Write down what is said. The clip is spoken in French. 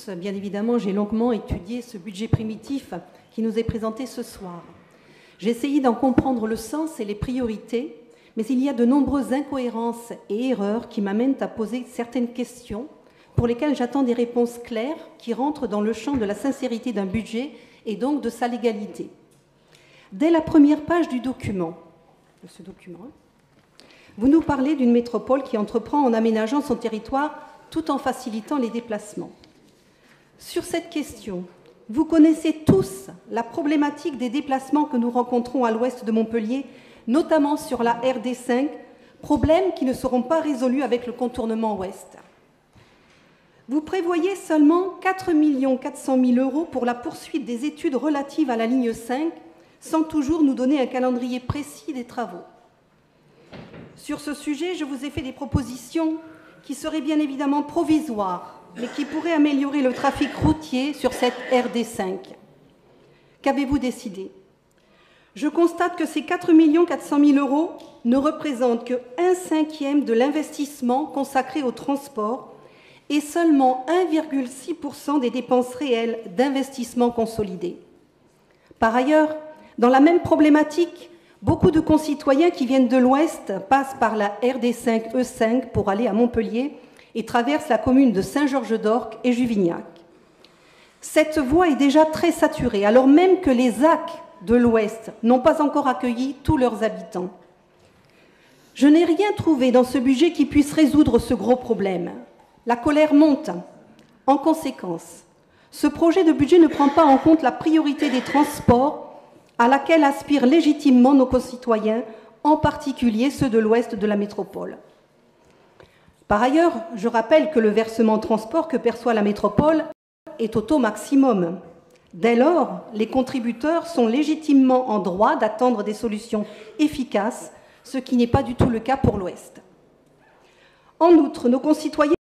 Bien évidemment, j'ai longuement étudié ce budget primitif qui nous est présenté ce soir. J'ai essayé d'en comprendre le sens et les priorités, mais il y a de nombreuses incohérences et erreurs qui m'amènent à poser certaines questions pour lesquelles j'attends des réponses claires qui rentrent dans le champ de la sincérité d'un budget et donc de sa légalité. Dès la première page du document, vous nous parlez d'une métropole qui entreprend en aménageant son territoire tout en facilitant les déplacements. Sur cette question, vous connaissez tous la problématique des déplacements que nous rencontrons à l'ouest de Montpellier, notamment sur la RD5, problèmes qui ne seront pas résolus avec le contournement ouest. Vous prévoyez seulement 4 400 000 € pour la poursuite des études relatives à la ligne 5, sans toujours nous donner un calendrier précis des travaux. Sur ce sujet, je vous ai fait des propositions qui seraient bien évidemment provisoires, mais qui pourraient améliorer le trafic routier sur cette RD5. Qu'avez-vous décidé? Je constate que ces 4 400 000 € ne représentent que 1/5 de l'investissement consacré au transport et seulement 1,6% des dépenses réelles d'investissement consolidé. Par ailleurs, dans la même problématique, beaucoup de concitoyens qui viennent de l'Ouest passent par la RD5 E5 pour aller à Montpellier et traversent la commune de Saint-Georges-d'Orques et Juvignac. Cette voie est déjà très saturée, alors même que les ZAC de l'Ouest n'ont pas encore accueilli tous leurs habitants. Je n'ai rien trouvé dans ce budget qui puisse résoudre ce gros problème. La colère monte. En conséquence, ce projet de budget ne prend pas en compte la priorité des transports à laquelle aspirent légitimement nos concitoyens, en particulier ceux de l'ouest de la métropole. Par ailleurs, je rappelle que le versement transport que perçoit la métropole est au taux maximum. Dès lors, les contributeurs sont légitimement en droit d'attendre des solutions efficaces, ce qui n'est pas du tout le cas pour l'Ouest. En outre, nos concitoyens